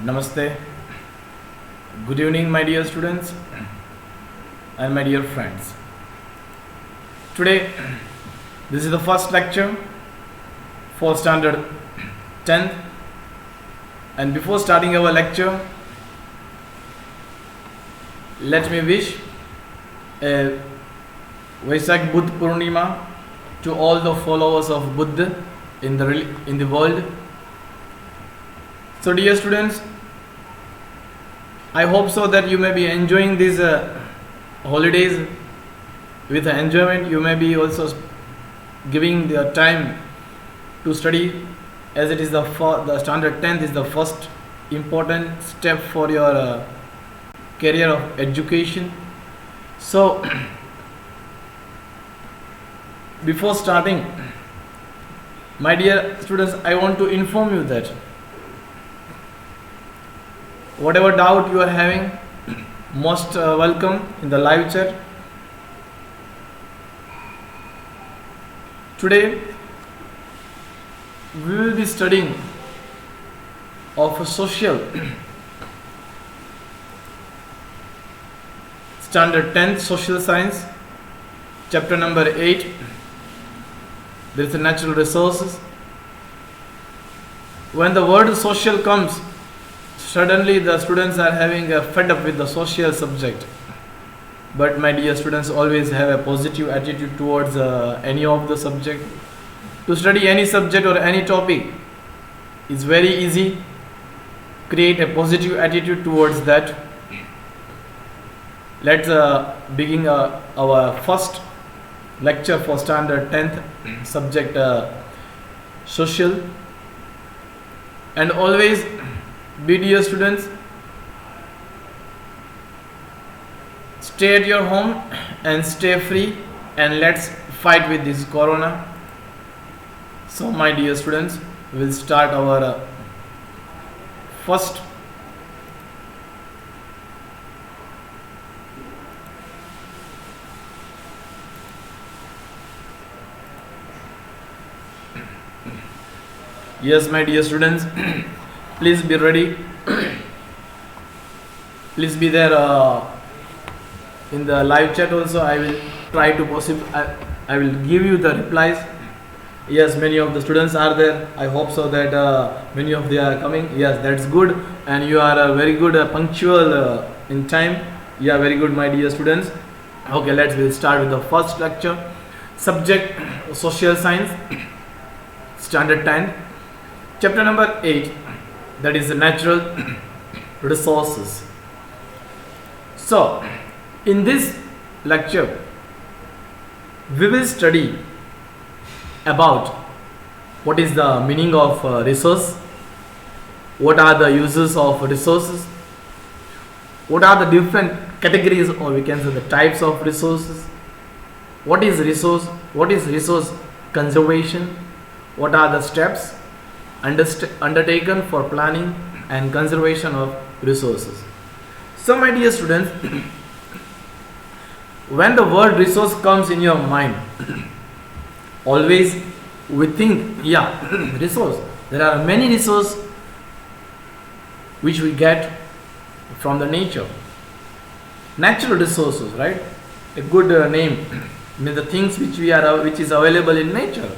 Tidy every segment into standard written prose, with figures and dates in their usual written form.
Namaste. Good evening, my dear students and my dear friends. Today, this is the first lecture for standard 10th. And before starting our lecture, let me wish a Vaisak Buddha Purnima to all the followers of Buddha in the world. So, dear students, I hope so that you may be enjoying these holidays with enjoyment. You may be also giving the time to study, as it is the standard 10th is the first important step for your career of education. So, before starting, my dear students, I want to inform you that whatever doubt you are having, most welcome in the live chat. Today, we will be studying of social standard 10th social science, chapter number 8. There is the natural resources. When the word social comes, suddenly the students are having a fed up with the social subject. But my dear students, always have a positive attitude towards any of the subject. To study any subject or any topic is very easy. Create a positive attitude towards that. Let's begin our first lecture for standard 10th subject social. And always, be dear students, stay at your home and stay free, and let's fight with this corona. So, my dear students, we'll start our first yes, my dear students, please be ready. Please be there in the live chat also. I will try to I will give you the replies. Yes, many of the students are there. I hope so that many of them are coming. Yes, that's good, and you are very good punctual in time. Yeah, very good, my dear students. Okay, we'll start with the first lecture. Subject social science, standard 10, chapter number 8. That is the natural resources. So, in this lecture, we will study about what is the meaning of resource, what are the uses of resources, what are the different categories, or we can say the types of resources, what is resource conservation, what are the steps undertaken for planning and conservation of resources. So, my dear students, when the word resource comes in your mind, always we think, resource. There are many resources which we get from the nature. Natural resources, right? A good name means the things which is available in nature.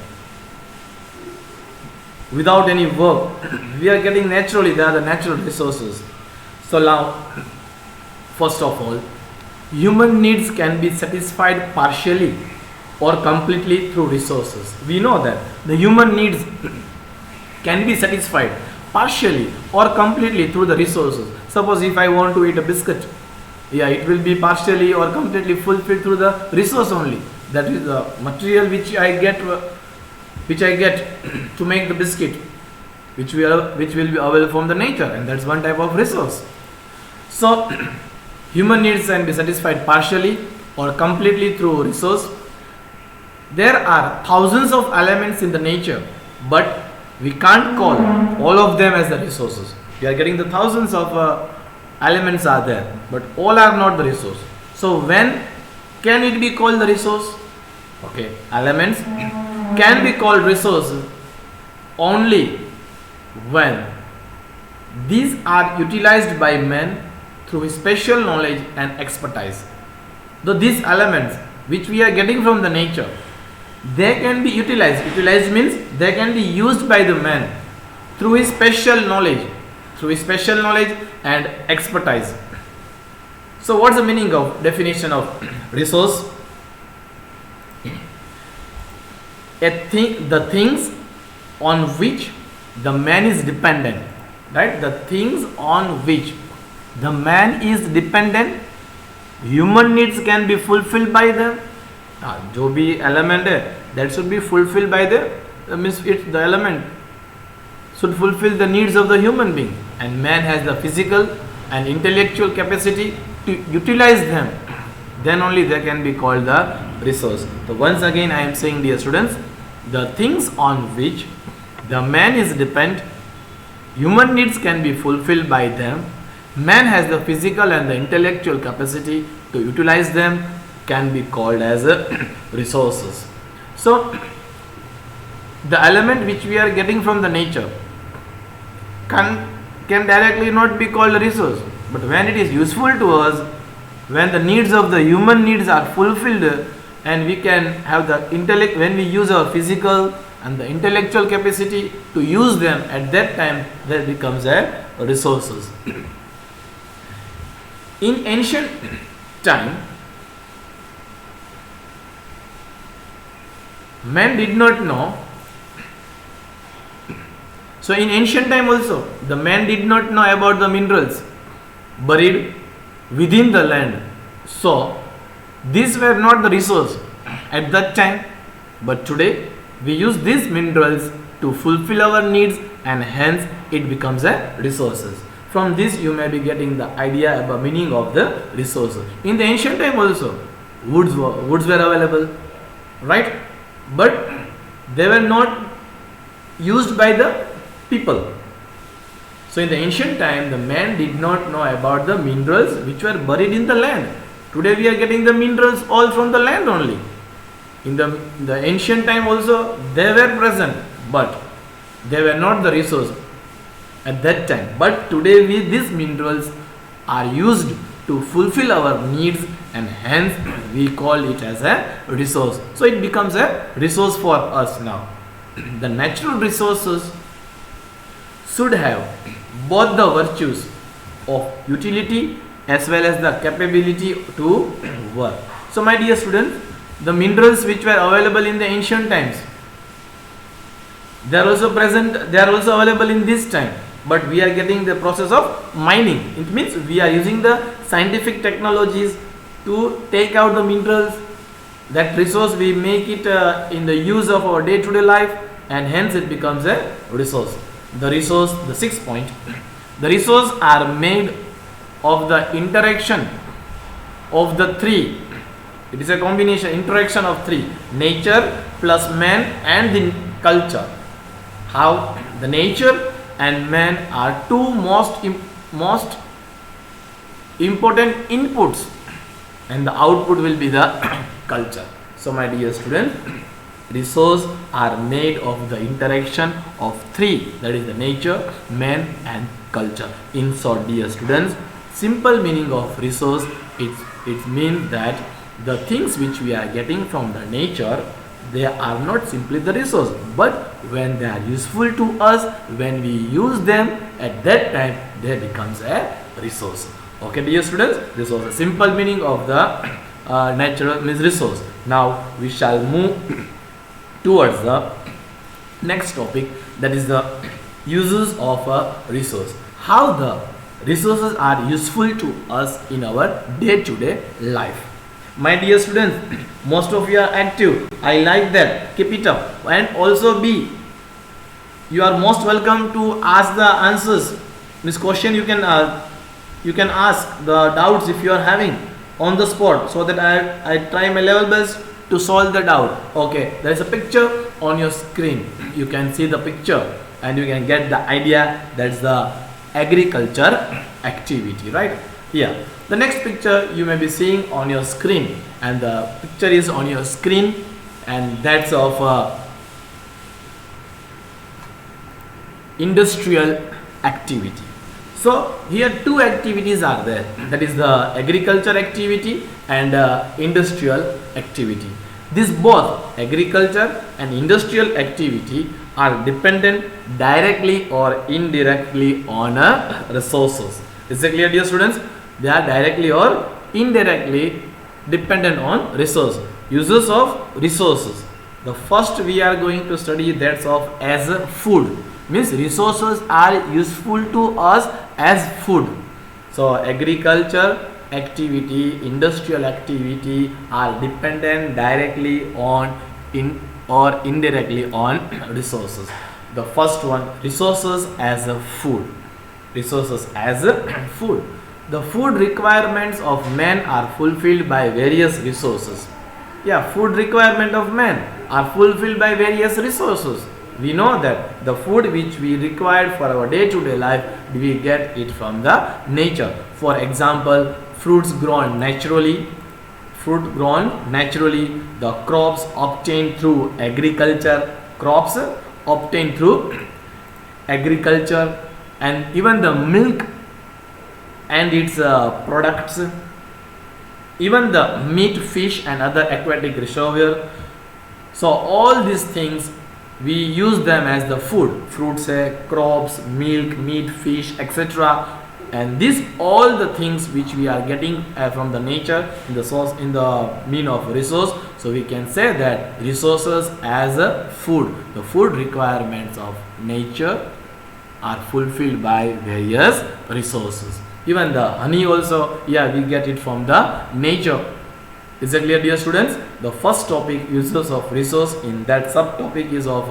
Without any work, we are getting naturally. They are the natural resources. So now, first of all, human needs can be satisfied partially or completely through resources. We know that the human needs can be satisfied partially or completely through the resources. Suppose if I want to eat a biscuit, it will be partially or completely fulfilled through the resource only. That is the material which I get to make the biscuit, which will be available from the nature, and that's one type of resource. So, human needs can be satisfied partially or completely through resource. There are thousands of elements in the nature, but we can't call all of them as the resources. We are getting the thousands of elements are there, but all are not the resource. So, when can it be called the resource? Okay, elements can be called resources only when These are utilized by men through his special knowledge and expertise. Though these elements which we are getting from the nature, they can be utilized. Utilized means they can be used by the man through his special knowledge, and expertise. So what's the meaning of definition of resource? The things on which the man is dependent, right? The things on which the man is dependent, human needs can be fulfilled by them. जो भी element है, that should be fulfilled by the means the element should fulfill the needs of the human being, and man has the physical and intellectual capacity to utilize them. Then only they can be called the resource. So once again I am saying, dear students, the things on which the man is dependent, human needs can be fulfilled by them, man has the physical and the intellectual capacity to utilize them, can be called as resources. So the element which we are getting from the nature can directly not be called a resource, but when it is useful to us, when the needs of the human needs are fulfilled, and we can have the intellect, when we use our physical and the intellectual capacity to use them, at that time that becomes a resources. In ancient time, men did not know. So in ancient time also, the man did not know about the minerals buried within the land. So these were not the resource at that time, but today we use these minerals to fulfill our needs, and hence it becomes a resources. From this you may be getting the idea about meaning of the resources. In the ancient time also, woods were available, right? But they were not used by the people. So in the ancient time, the man did not know about the minerals which were buried in the land. Today we are getting the minerals all from the land only. In the ancient time also, they were present, but they were not the resource at that time. But today these minerals are used to fulfill our needs, and hence we call it as a resource. So it becomes a resource for us now. The natural resources should have both the virtues of utility as well as the capability to work. So my dear students, the minerals which were available in the ancient times, they are also present, they are also available in this time, but we are getting the process of mining. It means we are using the scientific technologies to take out the minerals. That resource we make it in the use of our day-to-day life, and hence it becomes a resource. The resource, the sixth point, the resource are made of the interaction of the three. It is a combination, interaction of three: nature plus man and the culture. How the nature and man are two most important inputs, and the output will be the culture. So my dear students, resources are made of the interaction of three, that is the nature, man and culture. In short, dear students, simple meaning of resource, it means that the things which we are getting from the nature, they are not simply the resource, but when they are useful to us, when we use them, at that time they becomes a resource. Okay dear students, this was a simple meaning of the natural means resource. Now we shall move towards the next topic, that is the uses of a resource. How the resources are useful to us in our day-to-day life. My dear students, most of you are active. I like that. Keep it up. And also be, you are most welcome to ask the answers. This question you can ask the doubts if you are having on the spot, so that I try my level best to solve the doubt. Okay, there is a picture on your screen. You can see the picture and you can get the idea. That's the agriculture activity, right? Here, the next picture you may be seeing on your screen, and the picture is on your screen, and that's of industrial activity. So here two activities are there, that is the agriculture activity and industrial activity. These both agriculture and industrial activity are dependent directly or indirectly on resources. Is it clear, dear students? They are directly or indirectly dependent on resource. Uses of resources. The first we are going to study that's of as food. Means resources are useful to us as food. So agriculture activity, industrial activity are dependent directly on or indirectly on resources. The first one, resources as a food. Resources as a food. The food requirements of man are fulfilled by various resources. Yeah, food requirement of man are fulfilled by various resources. We know that the food which we require for our day-to-day life, we get it from the nature. For example, fruits grown naturally, the crops obtained through agriculture, and even the milk and its products, even the meat, fish and other aquatic reservoir. So all these things we use them as the food. Fruits, crops, milk, meat, fish, etc. And these all the things which we are getting from the nature in the source, in the mean of resource. So we can say that resources as a food. The food requirements of nature are fulfilled by various resources. Even the honey also, yeah, we get it from the nature. Is it clear, dear students? The first topic, uses of resource, in that subtopic is of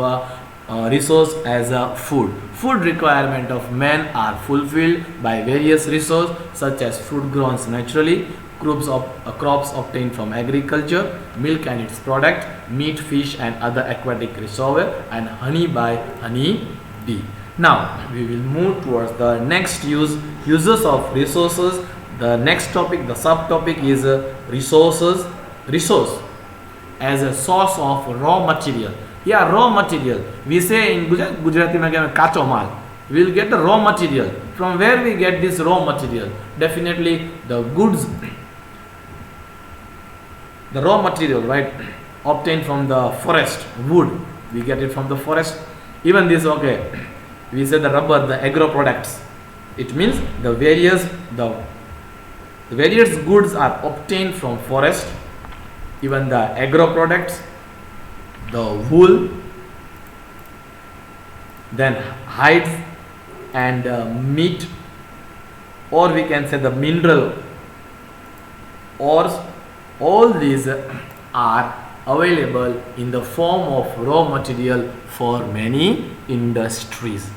resource as a food. Food requirement of man are fulfilled by various resources such as fruit grown naturally, crops obtained from agriculture, milk and its product, meat, fish and other aquatic reservoir, and honey by honey bee. Now we will move towards the next uses of resources. The next topic, the subtopic is resource as a source of raw material. Yeah, raw material. We say in Gujarati kacho mal. We will get the raw material. From where we get this raw material? Definitely the goods, the raw material, right? Obtained from the forest, wood. We get it from the forest. Even this, okay. We say the rubber, the agro products. It means the various goods are obtained from forest. Even the agro products, the wool, then hides and meat, or we can say the mineral ores. All these are available in the form of raw material for many industries.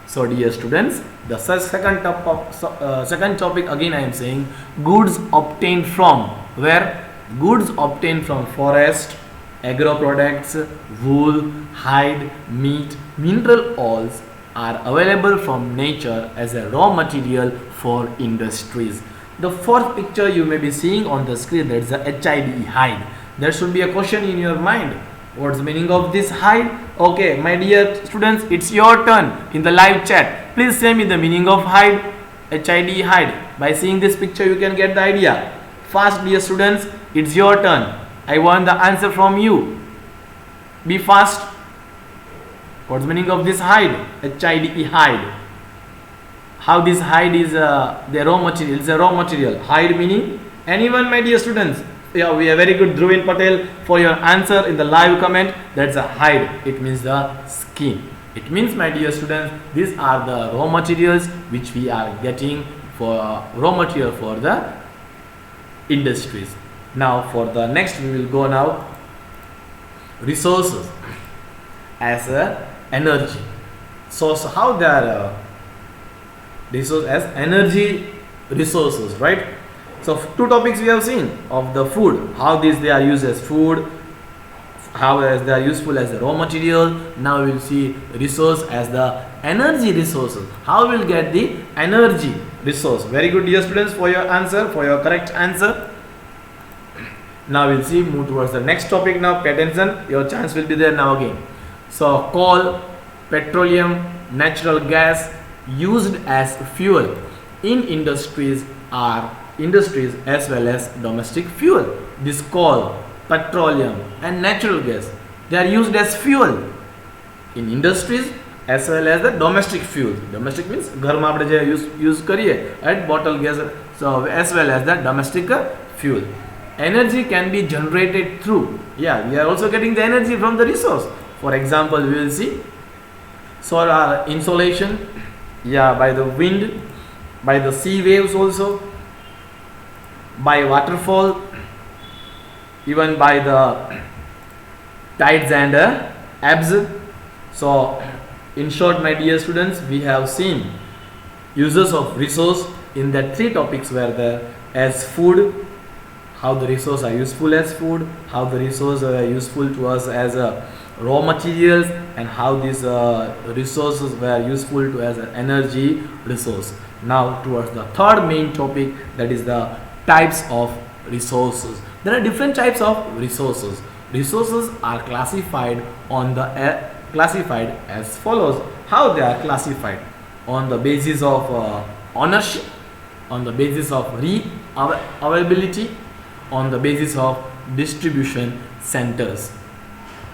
So dear students, the second topic again I am saying, goods obtained from where? Goods obtained from forest, agro products, wool, hide, meat, mineral oils are available from nature as a raw material for industries. The fourth picture you may be seeing on the screen, that's the HIDE, hide. There should be a question in your mind. What's the meaning of this hide? Okay, my dear students, it's your turn in the live chat. Please say me the meaning of hide, HIDE, hide. By seeing this picture, you can get the idea. Fast, dear students, it's your turn. I want the answer from you. Be fast. What's the meaning of this hide? HIDE, hide. How this hide is the raw material? It's a raw material. Hide meaning? Anyone, my dear students? Yeah, we are very good, Dhruvin Patel, for your answer in the live comment. That's a hide. It means the skin. It means, my dear students, these are the raw materials which we are getting for raw material for the industries. Now for the next we will go now, resources as a energy. So how they are resource as energy resources, right? So two topics we have seen of the food, how these they are used as food, how as they are useful as the raw material. Now we will see resource as the energy resources. How we will get the energy resource? Very good, dear students, for your answer, for your correct answer. Now we'll see, move towards the next topic now. Pay attention, your chance will be there now again. So coal, petroleum, natural gas, used as fuel in industries as well as domestic fuel. This coal, petroleum and natural gas, they are used as fuel in industries as well as the domestic fuel. Domestic means ઘરમાં આપણે જે use કરીએ, right, bottle gas, so as well as the domestic fuel. Energy can be generated through, we are also getting the energy from the resource. For example, we will see solar insolation, by the wind, by the sea waves also, by waterfall, even by the tides and ebbs. So in short, my dear students, we have seen uses of resource in the three topics were there, as food, how the resources are useful as food, how the resources are useful to us as raw materials, and how these resources were useful to as an energy resource. Now towards the third main topic, that is the types of resources. There are different types of resources. Resources are classified as follows. How they are classified? On the basis of ownership, on the basis of availability, on the basis of distribution centers.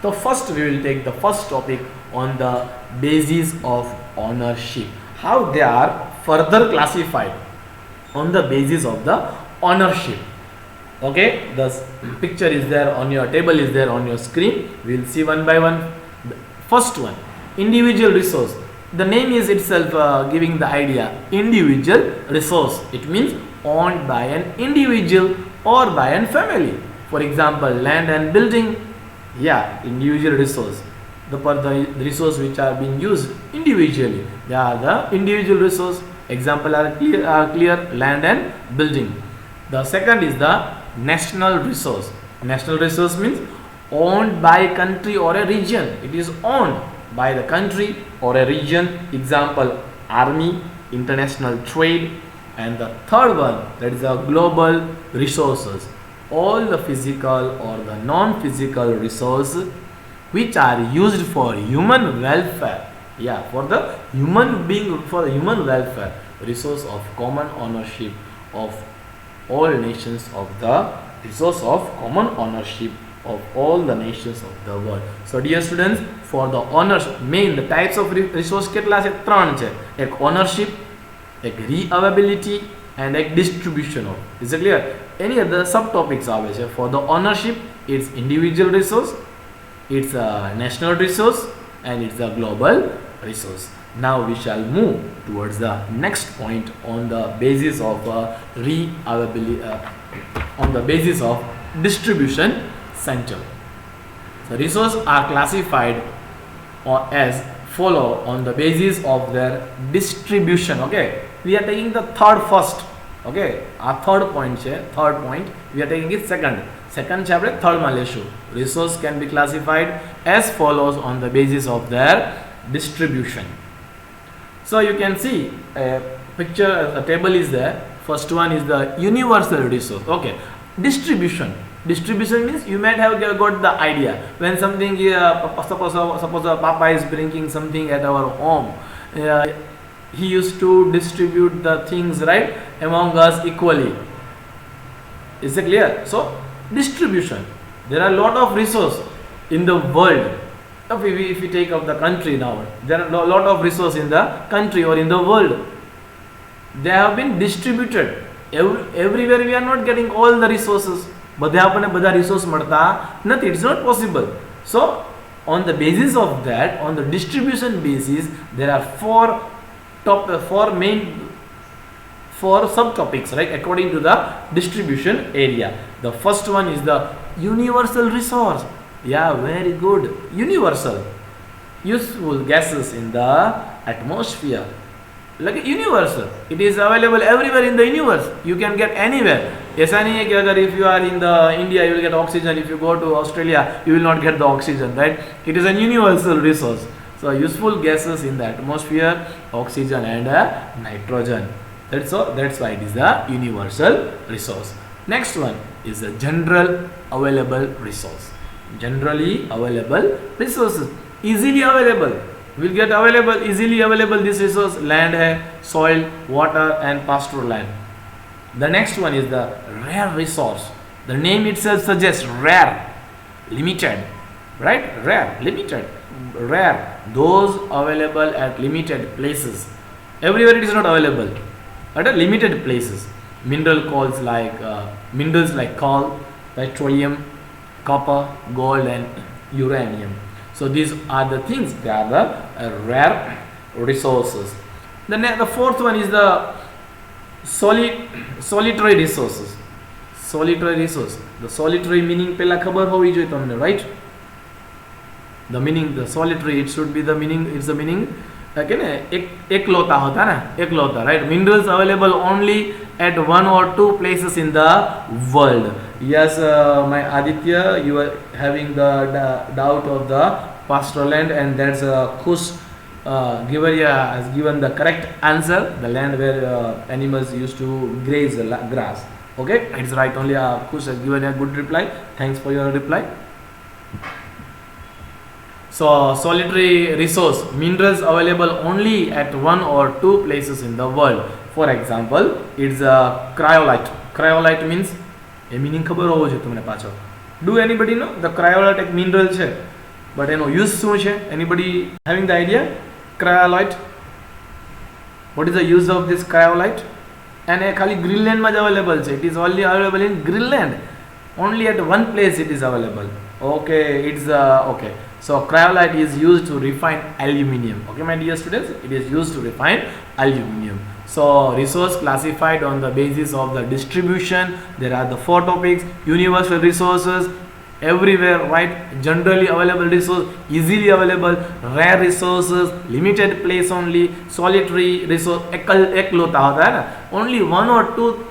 So first we will take the first topic on the basis of ownership. How they are further classified on the basis of the ownership. Okay, the picture is there on your table, is there on your screen. We will see one by one. The first one, individual resource. The name is itself giving the idea, individual resource. It means owned by an individual or by a family. For example, land and building, individual resource. The resource which are being used individually, they are the individual resource. Example are clear, land and building. The second is the national resource. National resource means owned by a country or a region. It is owned by the country or a region. Example, army, international trade. And the third one, that is the global resources. All the physical or the non-physical resources which are used for human welfare. For the human being, for the human welfare. Resource of common ownership of all nations of the resource of common ownership of all the nations of the world. So dear students, for the owners, main the types of resource કેટલા છે? ત્રણ છે. એક ownership, એક re-availability and એક distribution of. Is it clear? Any other subtopics આવે છે? For the ownership, it's individual resource, it's a national resource and it's a global resource. Now we shall move towards the next point on the basis of re-availability, on the basis of distribution center. So resources are classified as follow on the basis of their distribution. Okay, we are taking the third first. Okay, our third point we are taking it second છે આપણે third માં લેશું. Resource can be classified as follows on the basis of their distribution. So you can see a picture, a table is there. First one is the universal resource. Okay, distribution means you might have got the idea. When something suppose Papa is bringing something at our home, he used to distribute the things, right, among us equally. Is it clear? So distribution, there are a lot of resources in the world. If we take up the country now, there are a lot of resources in the country or in the world. They have been distributed everywhere. We are not getting all the resources. બધા આપણને બધા resource મળતા નથી. It's not possible. So on the basis of that, on the distribution basis, there are four subtopics, right, according to the distribution area. The first one is the universal resource. Very good. Universal, useful gases in the atmosphere. Like universal, it is available everywhere in the universe. You can get anywhere. ऐसा नहीं है कि अगर if you are in the India you will get oxygen, if you go to Australia you will not get the oxygen, right? It is a universal resource. So useful gases in the atmosphere, oxygen and nitrogen. That's why it is the universal resource. Next one is the general available resource. Generally available resources, easily available. will get available, easily available this resource. Land hai, soil, water and pastoral land. The next one is the rare resource. The name itself suggests rare, limited, right? Rare, limited, rare. Those available at limited places. Everywhere it is not available. At a limited places. Minerals like coal, petroleum, copper, gold and uranium. So these are the things. They are the rare resources. The fourth one is the solitary resources. Solitary resource. The solitary meaning pela khabar hovi joye tamne, right? The meaning, the solitary, it should be the meaning. It's the meaning eklouta hota na, eklouta, right? Minerals available only at one or two places in the world. Yes, my Aditya, you are having the doubt of the pastoral land, and that's Kush Givaria has given the correct answer. The land where animals used to graze the grass. Okay, it's right. Only Kush has given a good reply. Thanks for your reply. So solitary resource, minerals available only at one or two places in the world. For example, it's a cryolite. Cryolite means a meaning ખબર હોવો જોઈએ તમને પાછો. Do anybody know the cryolite એક mineral છે, but એનો use શું છે? Anybody having the idea? Cryolite. What is the use of this cryolite? And એ ખાલી Greenland માં જ available છે. It is only available in Greenland. Only at one place it is available. Okay, it's okay. So cryolite is used to refine aluminium. Okay, my dear students, it is used to refine aluminium. So resource classified on the basis of the distribution. There are the four topics: universal resources, everywhere, right? Generally available resource, easily available, rare resources, limited place only, solitary resource, eklota hota hai na, only one or two,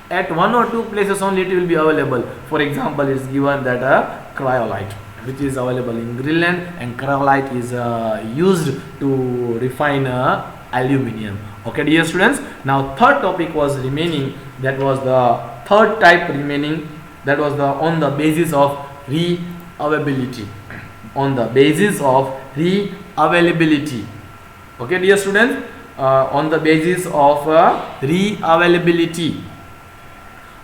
at one or two places only it will be available. For example, it's given that cryolite, which is available in Greenland, and cryolite is used to refine aluminium. Okay, dear students, now third topic was remaining. That was the third type remaining. That was the on the basis of re-availability. On the basis of re-availability. Okay, dear students, on the basis of re-availability.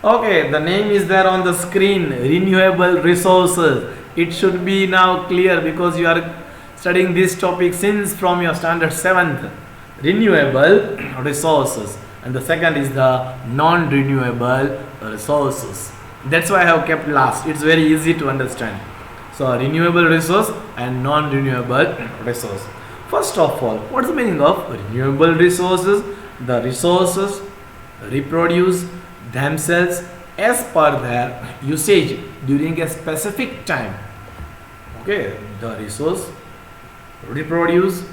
Okay, the name is there on the screen. Renewable resources. It should be now clear because you are studying this topic since from your standard 7th. Renewable resources, and the second is the non-renewable resources. That's why I have kept last. It's very easy to understand. So renewable resource and non-renewable resource. First of all, what is the meaning of renewable resources? The resources reproduce themselves as per their usage during a specific time. Okay, the resource reproduce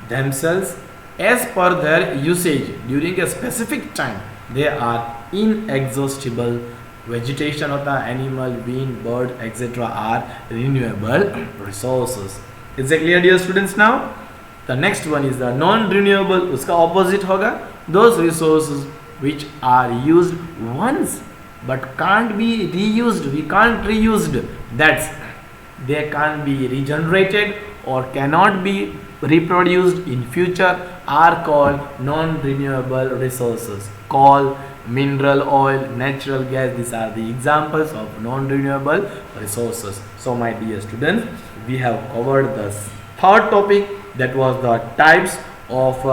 themselves as per their usage during a specific time. They are inexhaustible. Vegetation of the animal, being, bird, etc. are renewable resources. Is it clear, dear students? Now the next one is the non-renewable. Uska opposite hoga. Those resources which are used once but can't be reused. We can't reused. That's they can't be regenerated or cannot be reproduced in future are called non-renewable resources. Coal, mineral oil, natural gas, these are the examples of non-renewable resources. So my dear students, we have covered the third topic, that was the types of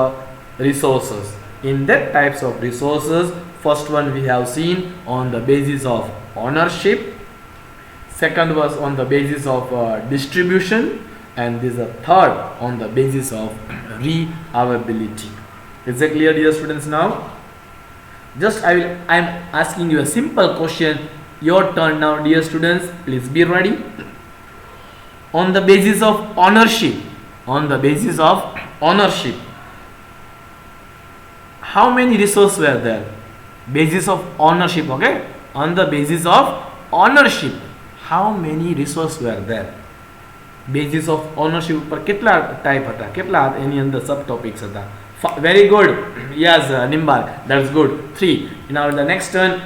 resources. In that types of resources, first one we have seen on the basis of ownership, second was on the basis of distribution, and this is the third on the basis of re-availability. Is it clear, dear students? Now I am asking you a simple question. Your turn now, dear students. Please be ready. On the basis of ownership, how many resources were there? Basis of ownership, okay? On the basis of ownership, how many resources were there? Basis of ownership પર કેટલા type હતા, કેટલા એની અંદર sub topics હતા? Very good. Yes, Nimbar, that's good. 3. Now the next turn.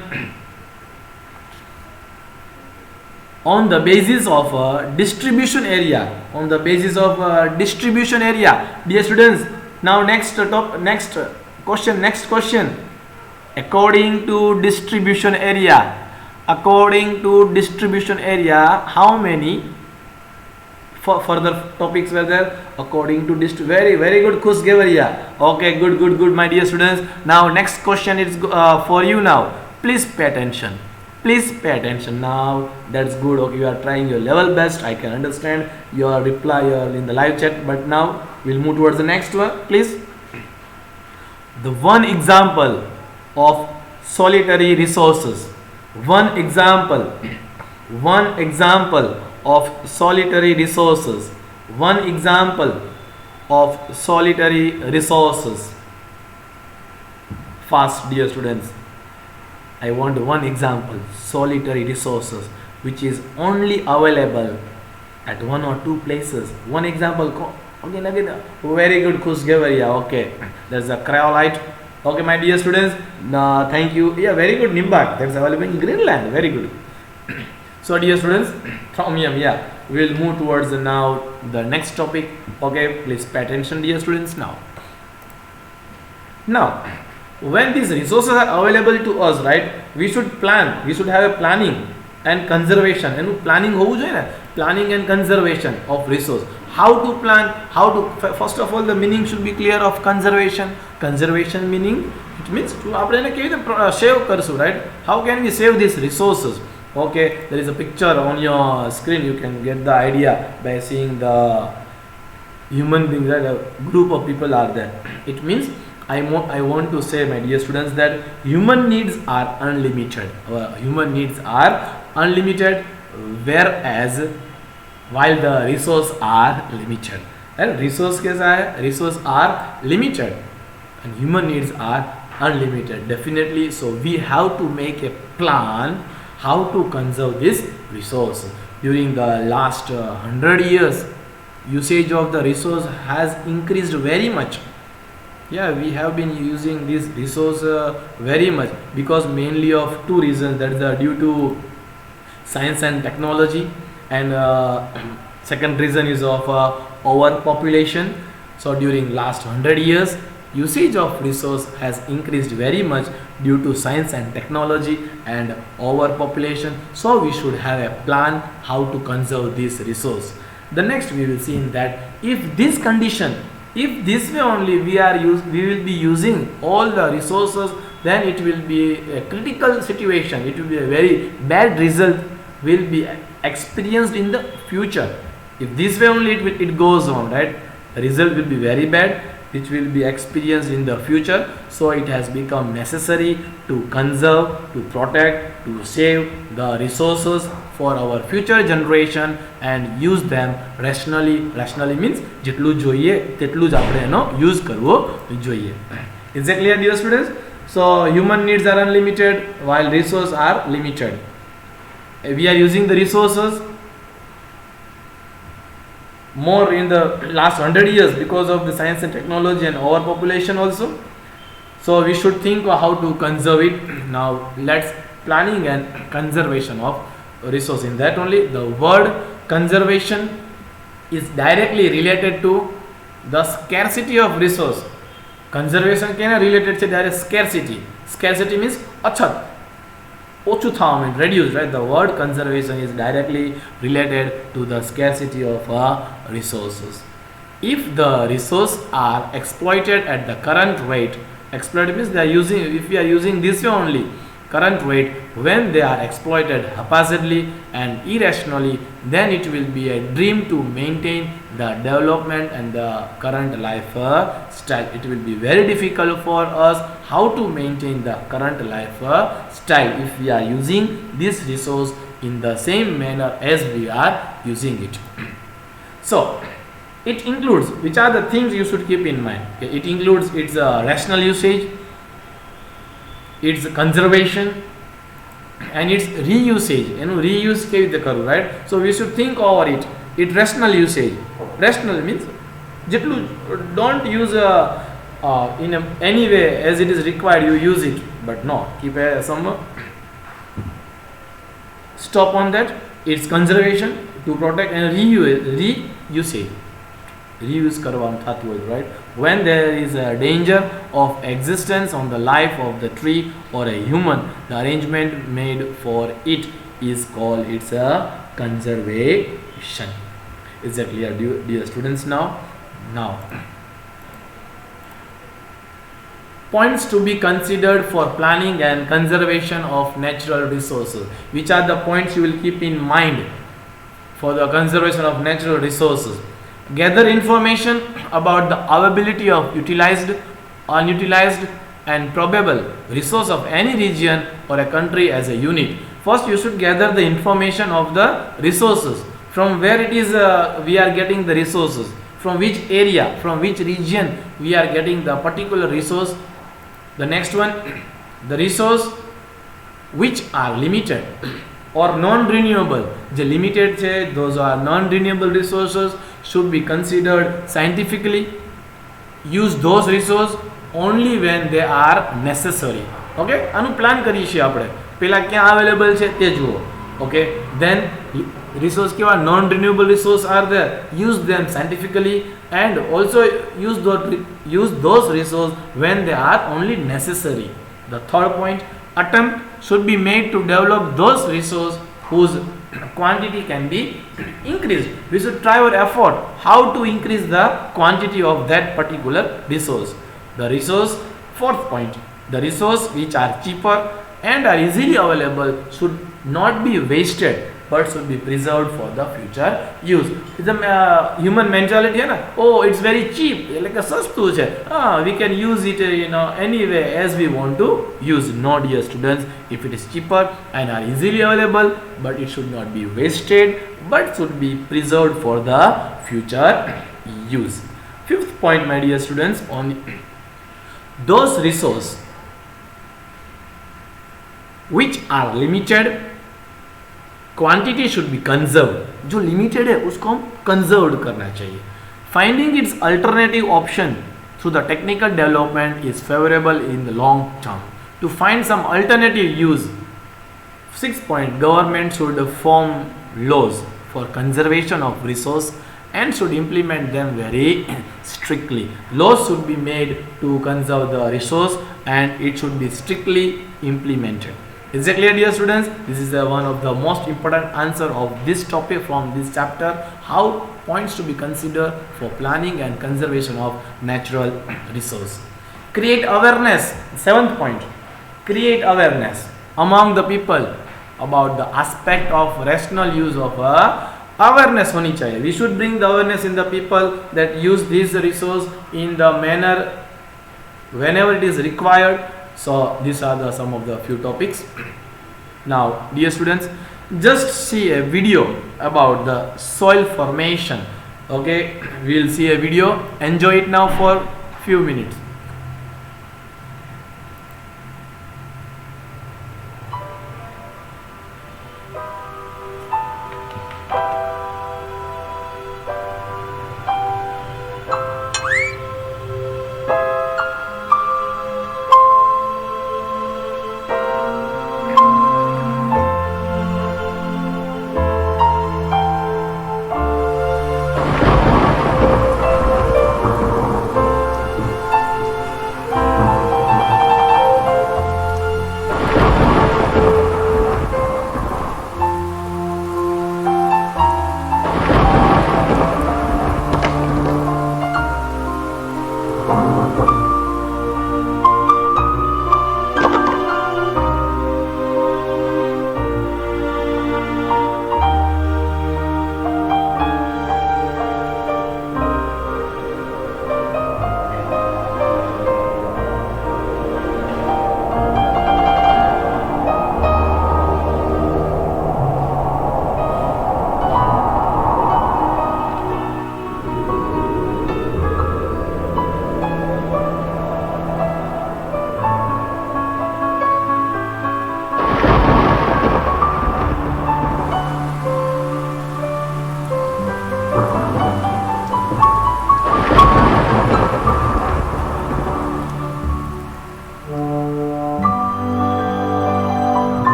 on the basis of distribution area. On the basis of distribution area, dear students. Now next question. According to distribution area, how many further topics were there? According to very good, Khus Gevaria. Okay, good, my dear students. Now next question is for you now. Please pay attention now. That's good. Okay, you are trying your level best. I can understand your reply in the live chat, but now we'll move towards the next one, please. The one example of solitary resources. One example of solitary resources. Fast, dear students. I want one example. Solitary resources which is only available at one or two places. One example. Again. Very good, Khus Gevaria. Okay. There's a cryolite. Okay, my dear students. Thank you. Yeah, very good, Nimbak. That's available in Greenland. Very good. So, dear students, we'll move towards now the next topic. Okay, please pay attention, dear students. Now, when these resources are available to us, right, we should plan. We should have a planning and conservation. And planning and conservation of resource. How to plan? First of all, the meaning should be clear of conservation. Conservation meaning, it means to save karsu, right? How can we save these resources? Okay, there is a picture on your screen. You can get the idea by seeing the human beings, right? A group of people are there. It means I want to say, my dear students, that human needs are unlimited. Whereas while the resources are limited. And resources are limited and human needs are unlimited. Definitely. So we have to make a plan how to conserve this resource. During the last 100 years, usage of the resource has increased very much. Yeah, we have been using this resource very much because mainly of two reasons. That is due to science and technology, and second reason is of overpopulation. So during last 100 years, usage of resource has increased very much due to science and technology and overpopulation. So we should have a plan how to conserve this resource. The next we will see in that if this way only we will be using all the resources, then it will be a critical situation. It will be a very bad result will be experienced in the future. If this way only it goes on, right, the result will be very bad, which will be experienced in the future. So it has become necessary to conserve, to protect, to save the resources for our future generation and use them rationally. Rationally means જેટલું જોઈએ તેટલું જ આપણે એનો use કરવો જોઈએ. Is that clear, dear students? So human needs are unlimited while resources are limited. We are using the resources more in the last 100 years because of the science and technology and overpopulation also. So we should think how to conserve it. Now let's planning and conservation of resource. In that only the word conservation is directly related to the scarcity of resource. Conservation can related to there is scarcity. Scarcity means achat, ochu thawa means reduced, right? The word conservation is directly related to the scarcity of resources. If the resources are exploited at the current rate, exploited means if we are using this way only, current rate, when they are exploited haphazardly and irrationally, then it will be a dream to maintain the development and the current lifestyle. It will be very difficult for us how to maintain the current lifestyle if we are using this resource in the same manner as we are using it. So it includes, which are the things you should keep in mind? Okay, it includes its rational usage, its conservation, and its reusage. Reuse ke the karu, right? So we should think over it. It rational usage. Rational means don't use in any way as it is required. You use it, but no. Keep some stop on that. its conservation, to protect and reuse reuse કરવાનું થતું હોય, right? When there is a danger of existence on the life of the tree or a human, the arrangement made for it is called its a conservation. Is that clear, dear students? Now points to be considered for planning and conservation of natural resources. Which are the points you will keep in mind for the conservation of natural resources? Gather information about the availability of utilized, unutilized and probable resource of any region or a country as a unit. First you should gather the information of the resources, from where it is we are getting the resources, from which area, from which region we are getting the particular resource. The next one, the resource which are limited or non-renewable. The limited છે, those are non-renewable resources should be considered scientifically. Use those resources only when they are necessary. Okay, આનું plan કરીએ છીએ આપણે. પહેલા ક્યાં available છે તે જુઓ. Okay, then resource કેવા non-renewable resource are there, use them scientifically, and also use those resources when they are only necessary. The third point, attempt should be made to develop those resources whose quantity can be increased. We should try our effort how to increase the quantity of that particular resource. The resource, fourth point, the resource which are cheaper and are easily available should not be wasted but should be preserved for the future use. It's a human mentality, na? Oh, it's very cheap, like a sastu છે, we can use it any way as we want to use. No, dear students, if it is cheaper and are easily available, but it should not be wasted but should be preserved for the future use. Fifth point, my dear students, on those resources which are limited, quantity should be conserved. जो limited है उसको हम conserved करना चाहिए. Finding its alternative option through the technical development is favorable in the long term. To find some alternative use. 6th point, government should form laws for conservation of resource and should implement them very strictly. Laws should be made to conserve the resource and it should be strictly implemented. Is that clear, dear students? This is one of the most important answer of this topic from this chapter. How points to be considered for planning and conservation of natural resource. Create awareness. 7th point. Create awareness among the people about the aspect of rational use of awareness honi chahiye. We should bring the awareness in the people that use this resource in the manner whenever it is required. So these are some of the few topics. Now, dear students, just see a video about the soil formation. Okay, we will see a video. Enjoy it now for few minutes.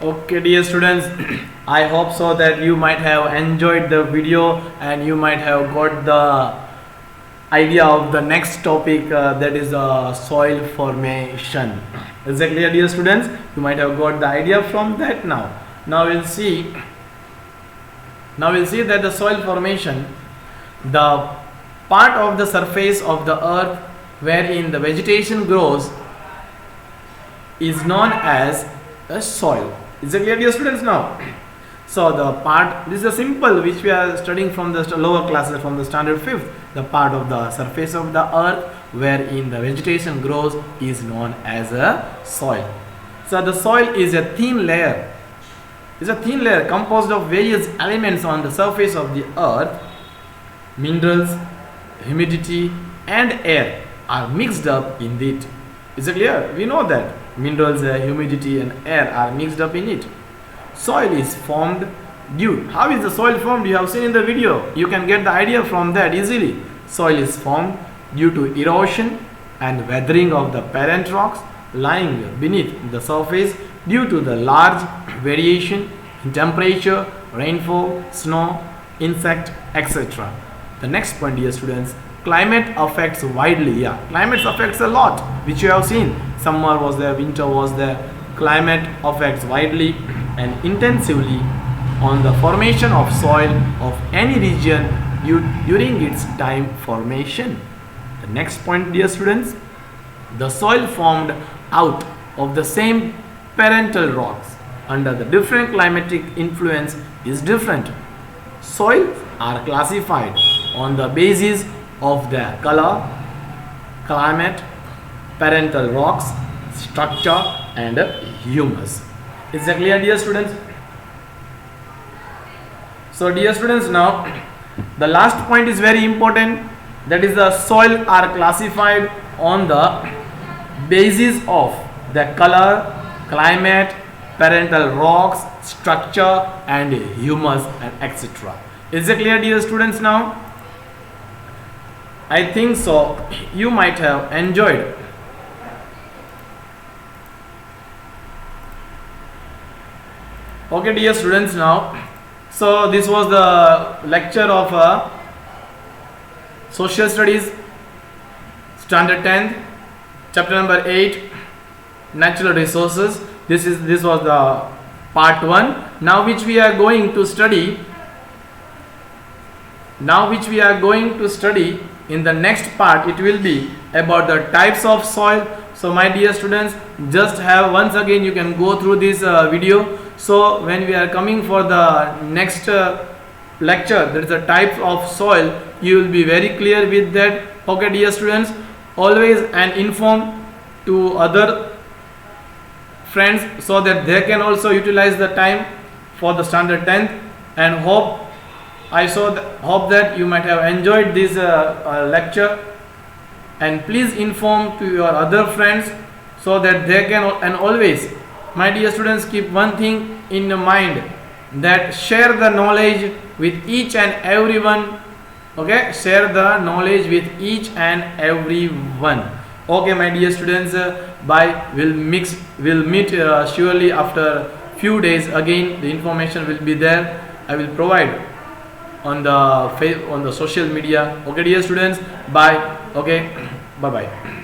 Okay, dear students, I hope so that you might have enjoyed the video and you might have got the idea of the next topic, that is soil formation. Is that clear, dear students? You might have got the idea from that now. Now we'll see that the soil formation, the part of the surface of the earth wherein the vegetation grows, is known as a soil. Is it clear, dear students, now? So the part, this is a simple which we are studying from the lower classes, from the standard 5th. The part of the surface of the earth wherein the vegetation grows is known as a soil. So the soil is a thin layer. It's a thin layer composed of various elements on the surface of the earth. Minerals, humidity and air are mixed up in it. Is it clear? We know that minerals, humidity and air are mixed up in it. Soil is formed due. How is the soil formed? You have seen in the video. You can get the idea from that easily. Soil is formed due to erosion and weathering of the parent rocks lying beneath the surface due to the large variation in temperature, rainfall, snow, insect, etc. The next point, dear students, climate affects widely. Yeah, climate affects a lot, which you have seen. Summer was there, winter was there. Climate affects widely and intensively on the formation of soil of any region during its time formation. The next point, dear students, the soil formed out of the same parental rocks under the different climatic influence is different. Soils are classified on the basis of their color, climate, parental rocks, structure and humus. Is that clear, dear students? So dear students, now the last point is very important, that is the soil are classified on the basis of the color, climate, parental rocks, structure and humus and etc. Is it clear, dear students, now? I think so. You might have enjoyed. Okay, dear students, now. So this was the lecture of Social Studies, Standard 10th, Chapter number 8, Natural Resources. This was the part 1. Now which we are going to study. In the next part, it will be about the types of soil. So my dear students, just have once again you can go through this video. So when we are coming for the next lecture, that is the types of soil, you will be very clear with that. Okay, dear students, always and inform to other friends so that they can also utilize the time for the standard 10th, and hope that you might have enjoyed this lecture, and please inform to your other friends so that they can, and always my dear students, keep one thing in mind, that share the knowledge with each and everyone. Okay, share the knowledge with each and everyone. Okay, my dear students, bye. We'll meet surely after few days. Again, the information will be there. I will provide on the social media. Okay, dear students, bye. Okay, bye bye.